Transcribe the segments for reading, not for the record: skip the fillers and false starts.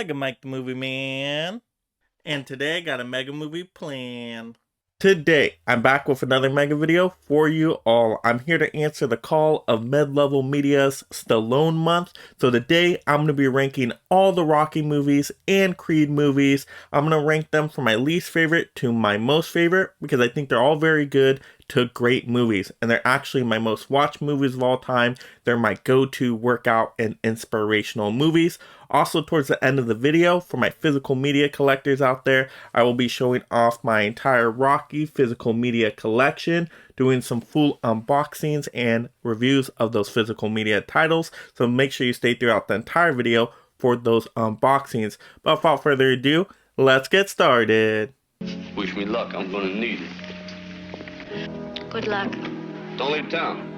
Mega Mike the Movie Man, and today I got a mega movie plan. Today, I'm back with another mega video for you all. I'm here to answer the call of Mid-Level Media's Stallone Month. So today, I'm going to be ranking all the Rocky movies and Creed movies. I'm going to rank them from my least favorite to my most favorite because I think they're all very good to great movies. And they're actually my most watched movies of all time. They're my go-to workout and inspirational movies. Also, towards the end of the video, for my physical media collectors out there, I will be showing off my entire Rocky physical media collection, doing some full unboxings and reviews of those physical media titles. So make sure you stay throughout the entire video for those unboxings. But without further ado, let's get started. Wish me luck. I'm gonna need it. Good luck. Don't leave town.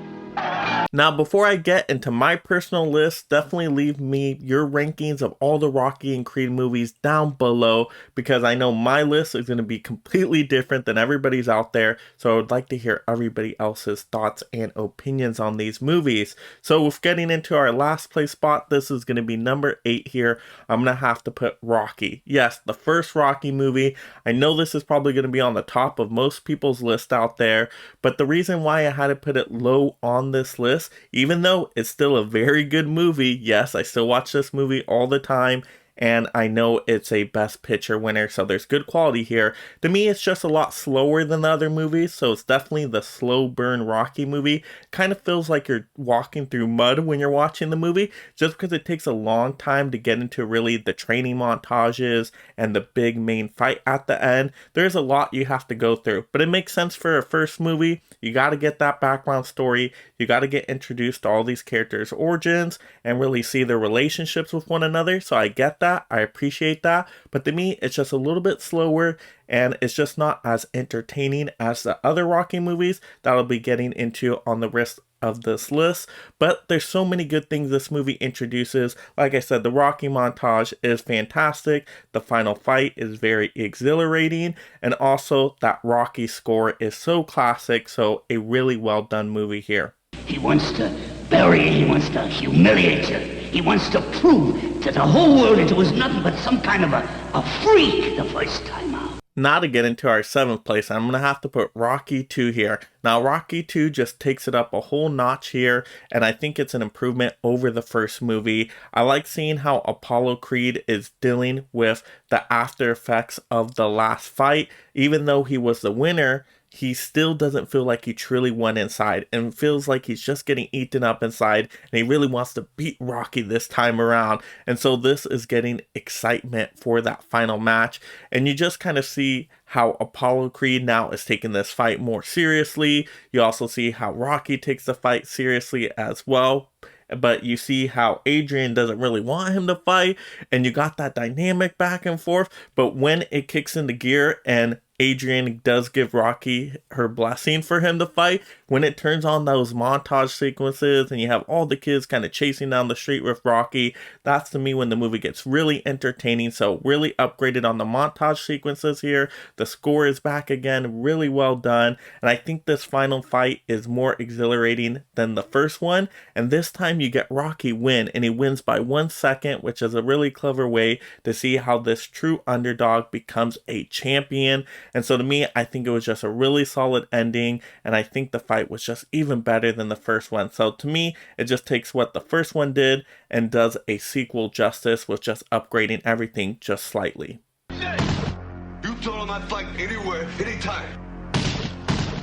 Now, before I get into my personal list, definitely leave me your rankings of all the Rocky and Creed movies down below, because I know my list is going to be completely different than everybody's out there, so I would like to hear everybody else's thoughts and opinions on these movies. So with getting into our last place spot, this is going to be number 8 here. I'm going to have to put Rocky. Yes, the first Rocky movie. I know this is probably going to be on the top of most people's list out there, but the reason why I had to put it low on this list, even though it's still a very good movie, yes, I still watch this movie all the time, and I know it's a Best Picture winner, so there's good quality here. To me, it's just a lot slower than the other movies, so it's definitely the slow burn Rocky movie. Kind of feels like you're walking through mud when you're watching the movie, just because it takes a long time to get into really the training montages and the big main fight at the end. There's a lot you have to go through, but it makes sense for a first movie. You got to get that background story. You got to get introduced to all these characters' origins and really see their relationships with one another, so I get that. I appreciate that, but to me, it's just a little bit slower, and it's just not as entertaining as the other Rocky movies that I'll be getting into on the rest of this list. But there's so many good things this movie introduces. Like I said, the Rocky montage is fantastic, the final fight is very exhilarating, and also that Rocky score is so classic, so a really well done movie here. He wants to bury you, he wants to humiliate you, he wants to prove to the whole world that it was nothing but some kind of a freak the first time out. Now to get into our 7th place, I'm going to have to put Rocky 2 here. Now Rocky 2 just takes it up a whole notch here, and I think it's an improvement over the first movie. I like seeing how Apollo Creed is dealing with the after effects of the last fight. Even though he was the winner, he still doesn't feel like he truly won inside, and feels like he's just getting eaten up inside, and he really wants to beat Rocky this time around. And so this is getting excitement for that final match, and you just kind of see how Apollo Creed now is taking this fight more seriously. You also see how Rocky takes the fight seriously as well. But you see how Adrian doesn't really want him to fight, and you got that dynamic back and forth. But when it kicks into gear and Adrian does give Rocky her blessing for him to fight, when it turns on those montage sequences and you have all the kids kind of chasing down the street with Rocky, that's to me when the movie gets really entertaining. So really upgraded on the montage sequences here. The score is back again, really well done, and I think this final fight is more exhilarating than the first one. And this time you get Rocky win, and he wins by 1 second, which is a really clever way to see how this true underdog becomes a champion. And so to me, I think it was just a really solid ending, and I think the fight was just even better than the first one. So to me, it just takes what the first one did and does a sequel justice with just upgrading everything just slightly. You told him I'd fight anywhere, anytime.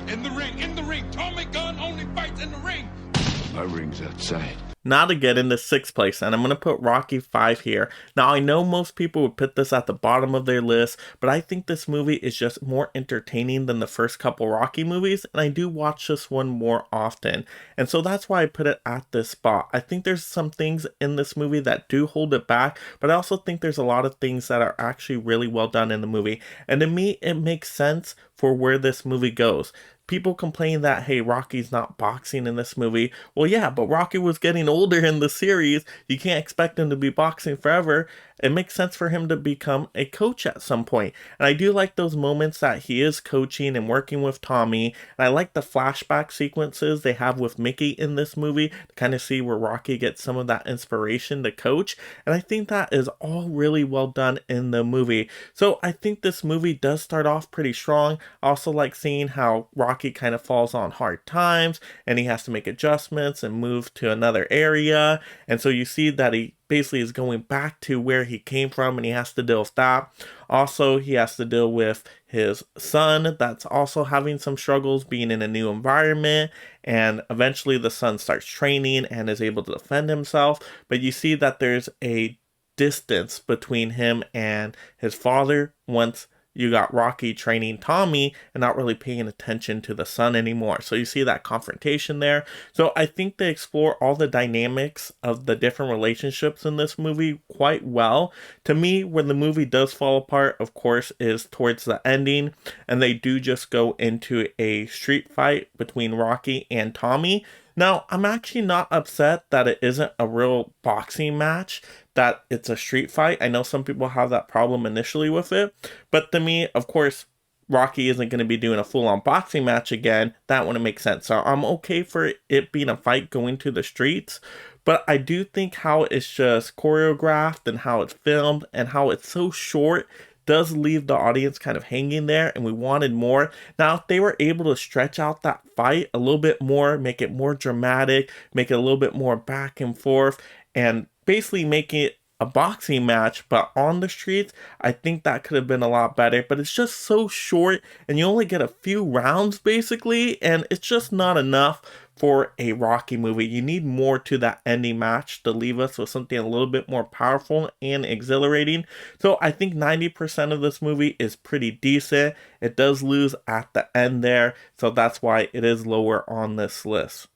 In the ring. Tommy Gunn only fights in the ring. My ring's outside. Now to get into 6th place, and I'm going to put Rocky 5 here. Now I know most people would put this at the bottom of their list, but I think this movie is just more entertaining than the first couple Rocky movies, and I do watch this one more often. And so that's why I put it at this spot. I think there's some things in this movie that do hold it back, but I also think there's a lot of things that are actually really well done in the movie. And to me, it makes sense for where this movie goes. People complain that, hey, Rocky's not boxing in this movie. Well, yeah, but Rocky was getting older in the series. You can't expect him to be boxing forever. it makes sense for him to become a coach at some point. And I do like those moments that he is coaching and working with Tommy. And I like the flashback sequences they have with Mickey in this movie to kind of see where Rocky gets some of that inspiration to coach. And I think that is all really well done in the movie. So I think this movie does start off pretty strong. I also like seeing how Rocky kind of falls on hard times and he has to make adjustments and move to another area. And so you see that he basically is going back to where he came from and he has to deal with that. Also, he has to deal with his son that's also having some struggles being in a new environment, and eventually the son starts training and is able to defend himself. But you see that there's a distance between him and his father once you got Rocky training Tommy and not really paying attention to the son anymore. So you see that confrontation there. So I think they explore all the dynamics of the different relationships in this movie quite well. To me, where the movie does fall apart, of course, is towards the ending, and they do just go into a street fight between Rocky and Tommy. Now, I'm actually not upset that it isn't a real boxing match, that it's a street fight. I know some people have that problem initially with it, but to me, of course, Rocky isn't going to be doing a full-on boxing match again. That wouldn't make sense. So I'm okay for it being a fight going to the streets, but I do think how it's just choreographed and how it's filmed and how it's so short does leave the audience kind of hanging there, and we wanted more. Now, if they were able to stretch out that fight a little bit more, make it more dramatic, make it a little bit more back and forth, and basically make it a boxing match, but on the streets, I think that could have been a lot better. But it's just so short, and you only get a few rounds basically, and it's just not enough for a Rocky movie. You need more to that ending match to leave us with something a little bit more powerful and exhilarating. So I think 90% of this movie is pretty decent. It does lose at the end there, so that's why it is lower on this list.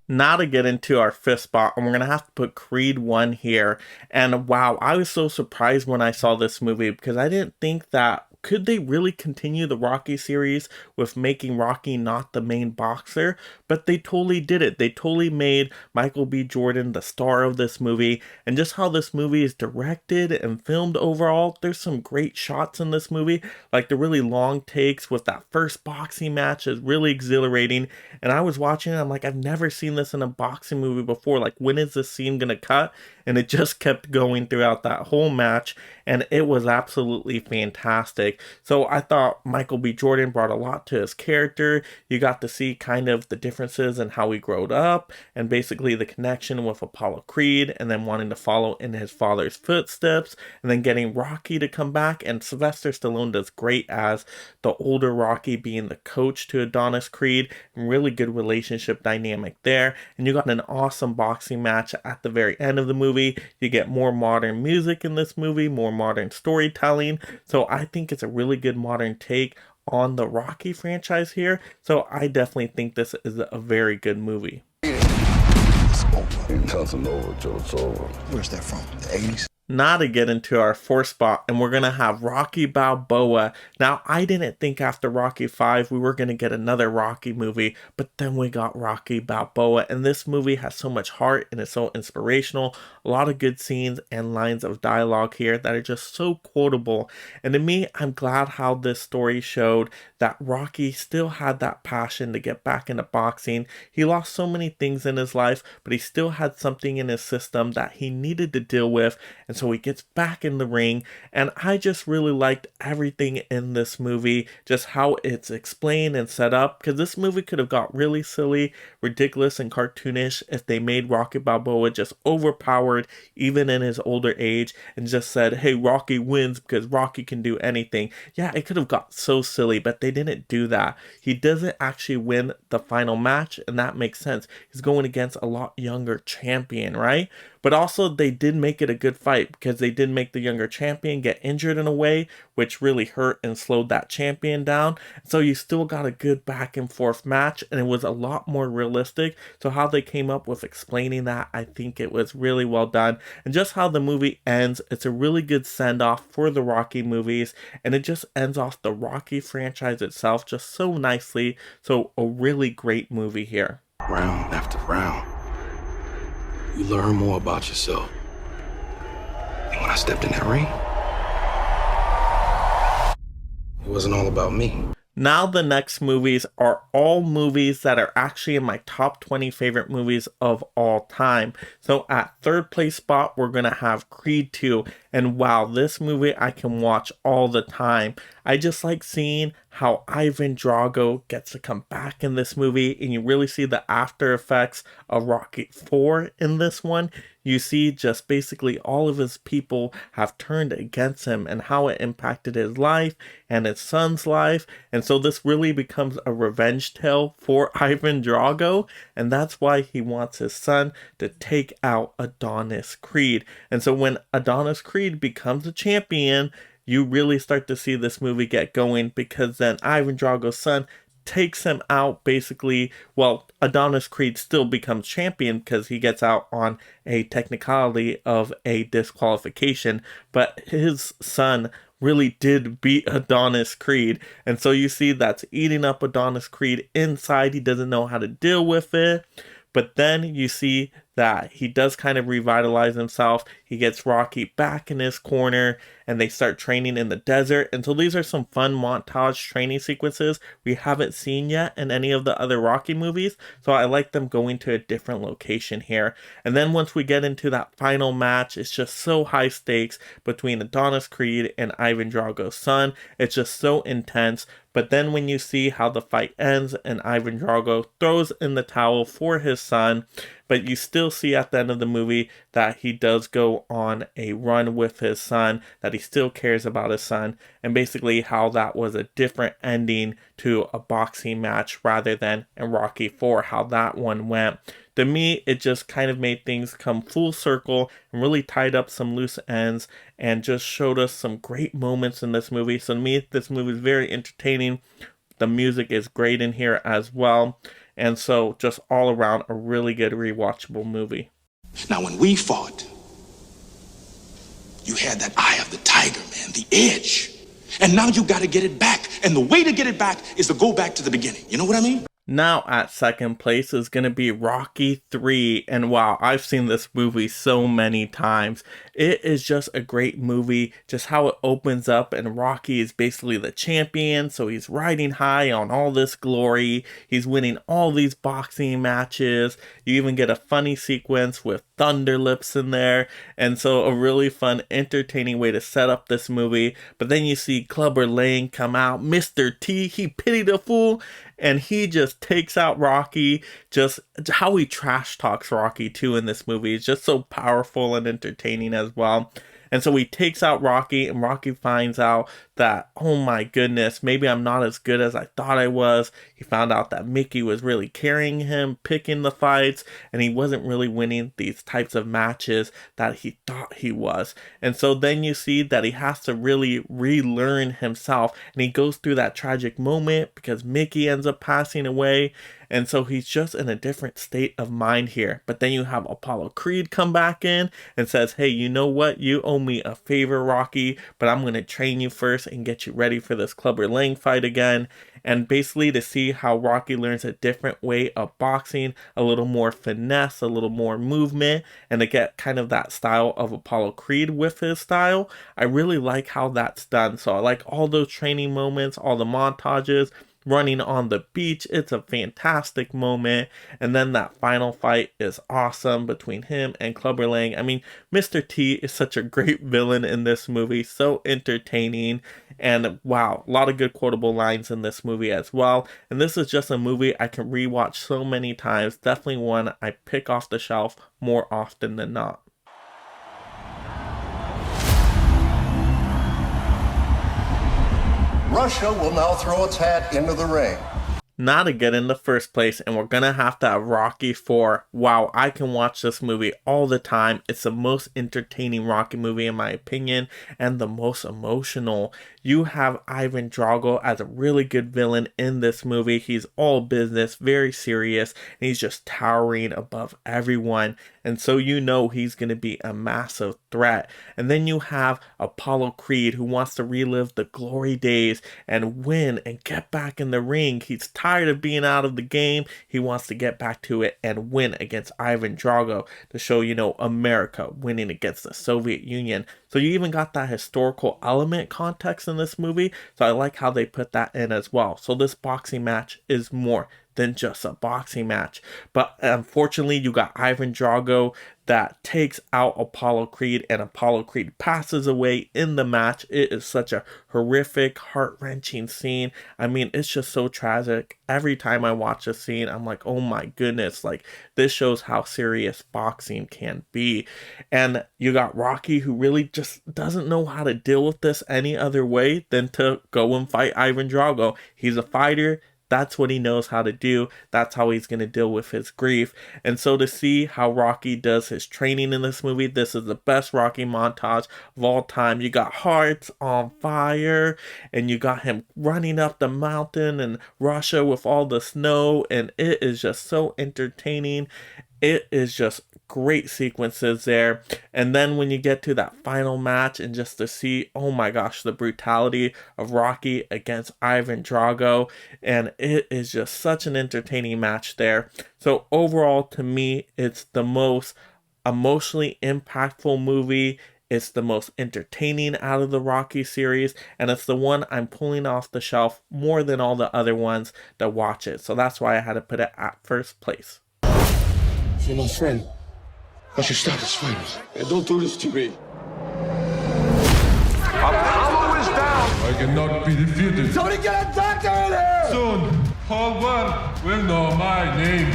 Now to get into our fifth spot, and we're going to have to put Creed 1 here. And wow, I was so surprised when I saw this movie because I didn't think that could they really continue the Rocky series with making Rocky not the main boxer? But they totally did it. They totally made Michael B. Jordan the star of this movie, and just how this movie is directed and filmed overall, there's some great shots in this movie, like the really long takes with that first boxing match is really exhilarating. And I was watching it, I'm like, I've never seen this in a boxing movie before. Like, when is this scene gonna cut? And it just kept going throughout that whole match, and it was absolutely fantastic. So I thought Michael B. Jordan brought a lot to his character. You got to see kind of the differences in how he growed up, and basically the connection with Apollo Creed, and then wanting to follow in his father's footsteps, and then getting Rocky to come back. And Sylvester Stallone does great as the older Rocky being the coach to Adonis Creed, and really good relationship dynamic there. And you got an awesome boxing match at the very end of the movie. You get more modern music in this movie, more modern storytelling. So I think it's a really good modern take on the Rocky franchise here. So I definitely think this is a very good movie. Nothing over till it's over. Where's that from? The 80s? Now to get into our fourth spot, and we're going to have Rocky Balboa. Now, I didn't think after Rocky 5 we were going to get another Rocky movie, but then we got Rocky Balboa, and this movie has so much heart and it's so inspirational. A lot of good scenes and lines of dialogue here that are just so quotable. And to me, I'm glad how this story showed that Rocky still had that passion to get back into boxing. He lost so many things in his life, but he still had something in his system that he needed to deal with, and so he gets back in the ring. And I just really liked everything in this movie, just how it's explained and set up, because this movie could have got really silly, ridiculous, and cartoonish if they made Rocky Balboa just overpowered even in his older age and just said, hey, Rocky wins because Rocky can do anything. Yeah, it could have got so silly, but they didn't do that. He doesn't actually win the final match, and that makes sense. He's going against a lot younger champion, right? But also they did make it a good fight because they did make the younger champion get injured in a way which really hurt and slowed that champion down. So you still got a good back and forth match, and it was a lot more realistic. So how they came up with explaining that, I think it was really well done. And just how the movie ends, it's a really good send off for the Rocky movies, and it just ends off the Rocky franchise itself just so nicely. So a really great movie here. Round after round, you learn more about yourself. And when I stepped in that ring, it wasn't all about me. Now the next movies are all movies that are actually in my top 20 favorite movies of all time. So at third place spot, we're going to have Creed 2. And wow, this movie I can watch all the time. I just like seeing how Ivan Drago gets to come back in this movie, and you really see the after effects of Rocky 4 in this one. You see just basically all of his people have turned against him and how it impacted his life and his son's life. And so this really becomes a revenge tale for Ivan Drago, and that's why he wants his son to take out Adonis Creed. And so when Adonis Creed becomes a champion, you really start to see this movie get going, because then Ivan Drago's son takes him out basically. Well, Adonis Creed still becomes champion because he gets out on a technicality of a disqualification, but his son really did beat Adonis Creed. And so you see that's eating up Adonis Creed inside. He doesn't know how to deal with it. But then you see that he does kind of revitalize himself. He gets Rocky back in his corner, and they start training in the desert. And so these are some fun montage training sequences we haven't seen yet in any of the other Rocky movies. So I like them going to a different location here. And then once we get into that final match, it's just so high stakes between Adonis Creed and Ivan Drago's son. It's just so intense. But then when you see how the fight ends and Ivan Drago throws in the towel for his son, but you still see at the end of the movie that he does go on a run with his son, that he still cares about his son, and basically how that was a different ending to a boxing match rather than in Rocky 4, how that one went. To me, it just kind of made things come full circle and really tied up some loose ends and just showed us some great moments in this movie. So to me, this movie is very entertaining. The music is great in here as well. And so just all around a really good rewatchable movie. Now, when we fought, you had that eye of the tiger, man, the edge. And now you got to get it back. And the way to get it back is to go back to the beginning. You know what I mean? Now at second place is going to be Rocky 3, and wow, I've seen this movie so many times. It is just a great movie, just how it opens up, and Rocky is basically the champion, so he's riding high on all this glory. He's winning all these boxing matches. You even get a funny sequence with Thunder Lips in there, and so a really fun, entertaining way to set up this movie. But then you see Clubber Lang come out, Mr. T, he pitied a fool, and he just takes out Rocky. Just how he trash talks Rocky too in this movie is just so powerful and entertaining as well. And so he takes out Rocky, and Rocky finds out that, oh my goodness, maybe I'm not as good as I thought I was. He found out that Mickey was really carrying him, picking the fights, and he wasn't really winning these types of matches that he thought he was. And so then you see that he has to really relearn himself, and he goes through that tragic moment because Mickey ends up passing away. And so he's just in a different state of mind here. But then you have Apollo Creed come back in and says, hey, you know what? You owe me a favor, Rocky, but I'm going to train you first and get you ready for this Clubber Lang fight again. And basically to see how Rocky learns a different way of boxing, a little more finesse, a little more movement, and to get kind of that style of Apollo Creed with his style. I really like how that's done. So I like all those training moments, all the montages, running on the beach. It's a fantastic moment. And then that final fight is awesome between him and Clubber Lang. I mean, Mr. T is such a great villain in this movie, so entertaining, and wow, a lot of good quotable lines in this movie as well. And this is just a movie I can rewatch so many times. Definitely one I pick off the shelf more often than not. Russia will now throw its hat into the ring. not a good in the first place, and we're gonna have to have Rocky 4. Wow, I can watch this movie all the time. It's the most entertaining Rocky movie in my opinion, and the most emotional. You have Ivan Drago as a really good villain in this movie. He's all business, very serious, and he's just towering above everyone. And so you know he's going to be a massive threat. And then you have Apollo Creed, who wants to relive the glory days and win and get back in the ring. He's tired of being out of the game. He wants to get back to it and win against Ivan Drago to show, America winning against the Soviet Union. So you even got that historical element context in this movie. So I like how they put that in as well. So this boxing match is more than just a boxing match. But unfortunately, you got Ivan Drago that takes out Apollo Creed, and Apollo Creed passes away in the match. It is such a horrific, heart-wrenching scene. I mean, it's just so tragic. Every time I watch a scene, I'm like, oh my goodness, like this shows how serious boxing can be. And you got Rocky, who really just doesn't know how to deal with this any other way than to go and fight Ivan Drago. He's a fighter. That's what he knows how to do. That's how he's going to deal with his grief. And so to see how Rocky does his training in this movie, this is the best Rocky montage of all time. You got hearts on fire, and you got him running up the mountain in Russia with all the snow, and it is just so entertaining. It is just great sequences there. And then when you get to that final match, and just to see, oh my gosh, the brutality of Rocky against Ivan Drago, and it is just such an entertaining match there. So overall, to me, it's the most emotionally impactful movie. It's the most entertaining out of the Rocky series, and it's the one I'm pulling off the shelf more than all the other ones that watch it. So that's why I had to put it at first place. You're my friend. I should stop this fight. And don't do this to me. Apollo is down. I cannot be defeated. Somebody get a doctor in here. Soon, whole world will know my name.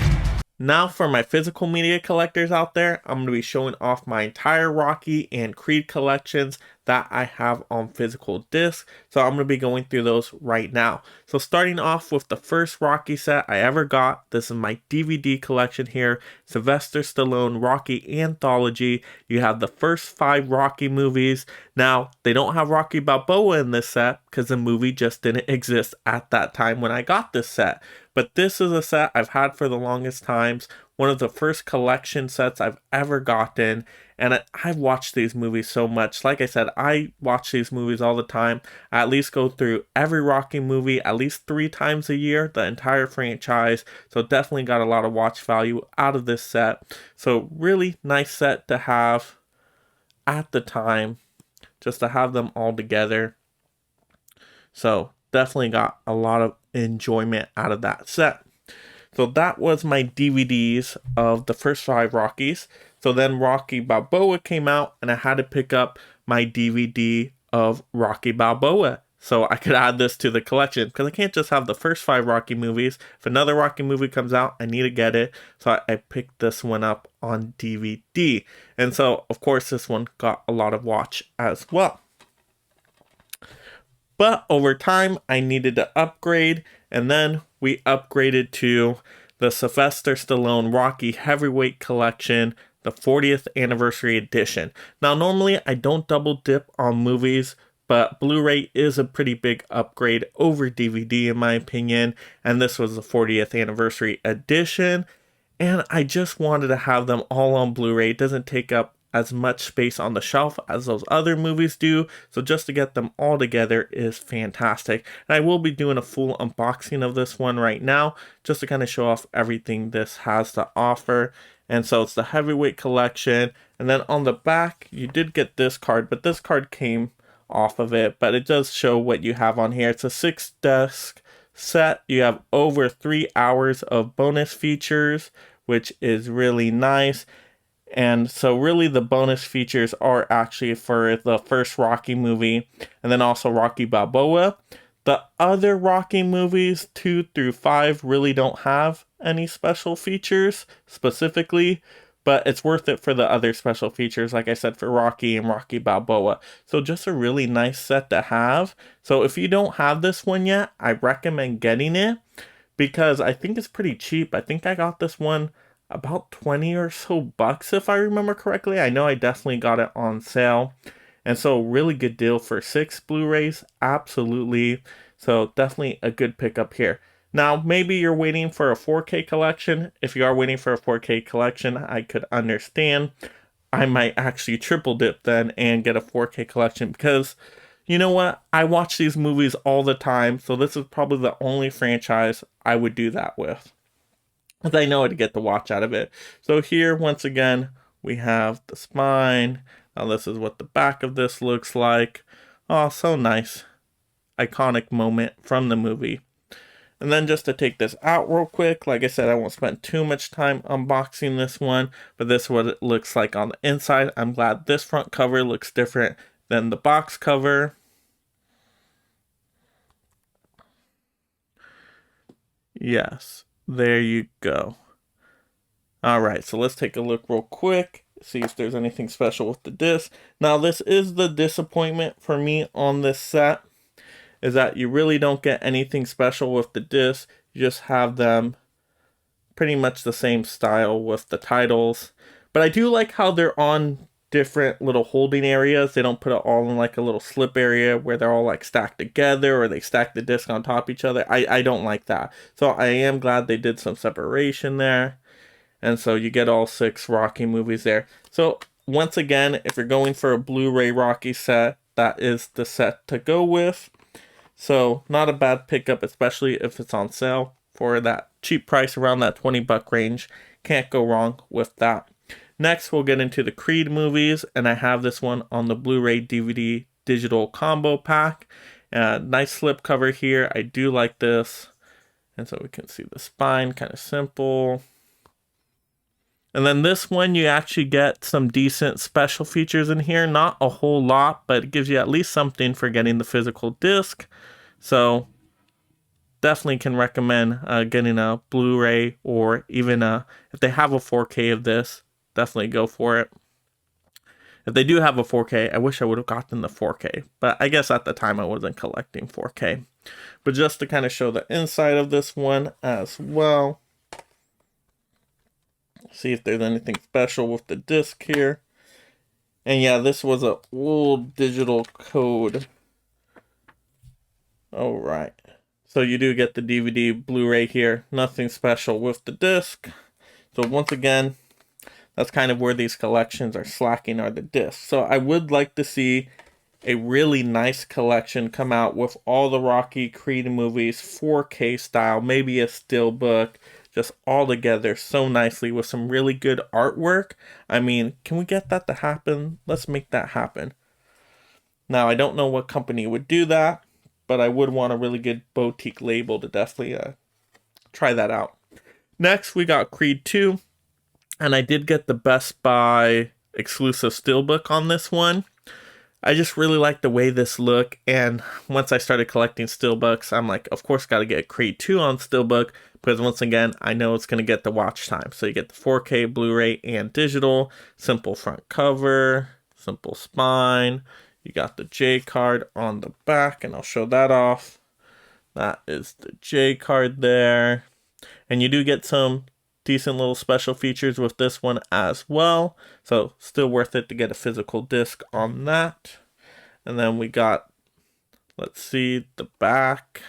Now for my physical media collectors out there, I'm going to be showing off my entire Rocky and Creed collections that I have on physical disc. So I'm going to be going through those right now. So starting off with the first Rocky set I ever got. This is my DVD collection here. Sylvester Stallone Rocky Anthology. You have the first 5 Rocky movies. Now, they don't have Rocky Balboa in this set because the movie just didn't exist at that time when I got this set. But this is a set I've had for the longest times. One of the first collection sets I've ever gotten. And I've watched these movies so much. Like I said, I watch these movies all the time. I at least go through every Rocky movie at least 3 times a year, the entire franchise. So definitely got a lot of watch value out of this set. So really nice set to have at the time, just to have them all together. So definitely got a lot of enjoyment out of that set. So that was my DVDs of the first 5 Rockies. So then Rocky Balboa came out, and I had to pick up my DVD of Rocky Balboa so I could add this to the collection, because I can't just have the first 5 Rocky movies. If another Rocky movie comes out, I need to get it. So I picked this one up on DVD. And so, of course, this one got a lot of watch as well. But over time, I needed to upgrade, and then we upgraded to the Sylvester Stallone Rocky Heavyweight Collection, the 40th Anniversary Edition. Now, normally I don't double dip on movies, but Blu-ray is a pretty big upgrade over DVD in my opinion, and this was the 40th Anniversary Edition, and I just wanted to have them all on Blu-ray. It doesn't take up as much space on the shelf as those other movies do, so just to get them all together is fantastic. And I will be doing a full unboxing of this one right now, just to kind of show off everything this has to offer. And so it's the Heavyweight Collection, and then on the back you did get this card, but this card came off of it, but it does show what you have on here. It's a 6-disc set. You have over 3 hours of bonus features, which is really nice. And so really the bonus features are actually for the first Rocky movie, and then also Rocky Balboa. The other Rocky movies, 2 through 5, really don't have any special features specifically, but it's worth it for the other special features, like I said, for Rocky and Rocky Balboa. So just a really nice set to have. So if you don't have this one yet, I recommend getting it, because I think it's pretty cheap. I think I got this one about 20 or so bucks if I remember correctly. I know I definitely got it on sale. And so really good deal for 6 Blu-rays. Absolutely. So definitely a good pickup here. Now, maybe you're waiting for a 4K collection. If you are waiting for a 4K collection, I could understand. I might actually triple dip then and get a 4K collection because you know what? I watch these movies all the time, so this is probably the only franchise I would do that with. Because I know I'd get the watch out of it. So here, once again, we have the spine. Now this is what the back of this looks like. Oh, so nice. Iconic moment from the movie. And then just to take this out real quick, like I said, I won't spend too much time unboxing this one, but this is what it looks like on the inside. I'm glad this front cover looks different than the box cover. Yes, there you go. Alright, so let's take a look real quick, see if there's anything special with the disc. Now, this is the disappointment for me on this set, is that you really don't get anything special with the disc. You just have them pretty much the same style with the titles. But I do like how they're on different little holding areas. They don't put it all in like a little slip area where they're all like stacked together or they stack the disc on top of each other. I don't like that. So I am glad they did some separation there. And so you get all 6 Rocky movies there. So once again, if you're going for a Blu-ray Rocky set, that is the set to go with. So not a bad pickup, especially if it's on sale for that cheap price around that 20 buck range. Can't go wrong with that. Next, we'll get into the Creed movies, and I have this one on the Blu-ray DVD digital combo pack. Nice slip cover here. I do like this. And so we can see the spine, kind of simple. And then this one, you actually get some decent special features in here. Not a whole lot, but it gives you at least something for getting the physical disc. So definitely can recommend getting a Blu-ray, or even if they have a 4K of this, definitely go for it. If they do have a 4K, I wish I would have gotten the 4K, but I guess at the time I wasn't collecting 4K. But just to kind of show the inside of this one as well. See if there's anything special with the disc here. And yeah, this was an old digital code. Alright. So you do get the DVD Blu-ray here. Nothing special with the disc. So once again, that's kind of where these collections are slacking, are the discs. So I would like to see a really nice collection come out with all the Rocky Creed movies, 4K style, maybe a steelbook, just all together so nicely with some really good artwork. I mean, can we get that to happen? Let's make that happen. Now, I don't know what company would do that, but I would want a really good boutique label to definitely try that out. Next, we got Creed 2. And I did get the Best Buy exclusive steelbook on this one. I just really like the way this look, and once I started collecting steelbooks, I'm like, of course, got to get Creed 2 on steelbook, because once again, I know it's going to get the watch time. So you get the 4K, Blu-ray, and digital, simple front cover, simple spine. You got the J card on the back, and I'll show that off. That is the J card there. And you do get some decent little special features with this one as well, so still worth it to get a physical disc on that. And then we got, let's see, the back.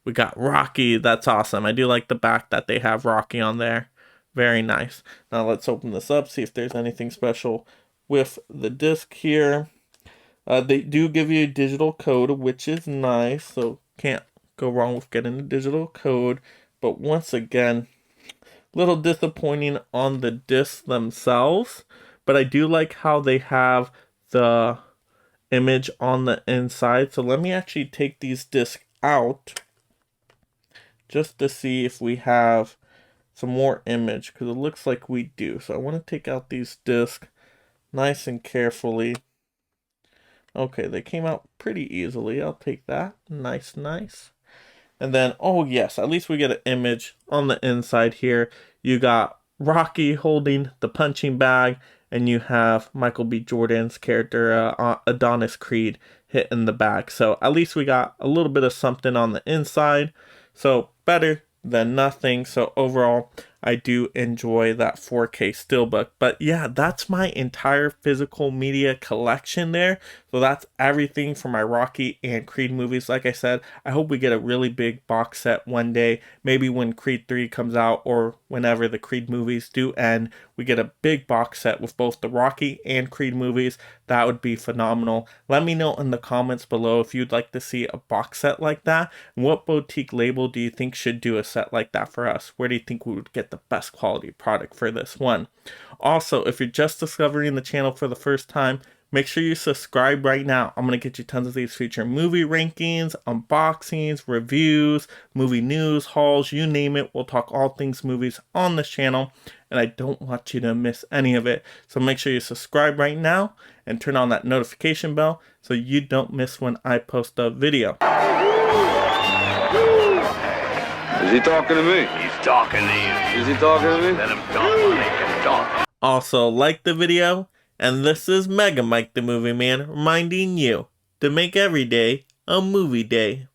We got Rocky. That's awesome. I do like the back that they have Rocky on there. Very nice. Now let's open this up, see if there's anything special with the disc here. They do give you a digital code, which is nice, so can't go wrong with getting a digital code. But once again, little disappointing on the discs themselves, but I do like how they have the image on the inside. So let me actually take these discs out just to see if we have some more image, because it looks like we do. So I want to take out these discs nice and carefully. Okay, they came out pretty easily. I'll take that. Nice, nice. And then, oh yes, at least we get an image on the inside here. You got Rocky holding the punching bag, and you have Michael B. Jordan's character, Adonis Creed, hitting the bag. So at least we got a little bit of something on the inside. So better than nothing. So overall, I do enjoy that 4K steelbook. But yeah, that's my entire physical media collection there. So that's everything for my Rocky and Creed movies. Like I said, I hope we get a really big box set one day. Maybe when Creed 3 comes out, or whenever the Creed movies do end, we get a big box set with both the Rocky and Creed movies. That would be phenomenal. Let me know in the comments below if you'd like to see a box set like that. What boutique label do you think should do a set like that for us? Where do you think we would get the best quality product for this one? Also, if you're just discovering the channel for the first time, make sure you subscribe right now. I'm going to get you tons of these future movie rankings, unboxings, reviews, movie news, hauls, you name it. We'll talk all things movies on this channel, and I don't want you to miss any of it. So make sure you subscribe right now and turn on that notification bell so you don't miss when I post a video. Is he talking to me? He's talking to you. Is he talking to me? Let him talk, make him talk. Also, like the video, and this is Mega Mike the Movie Man reminding you to make every day a movie day.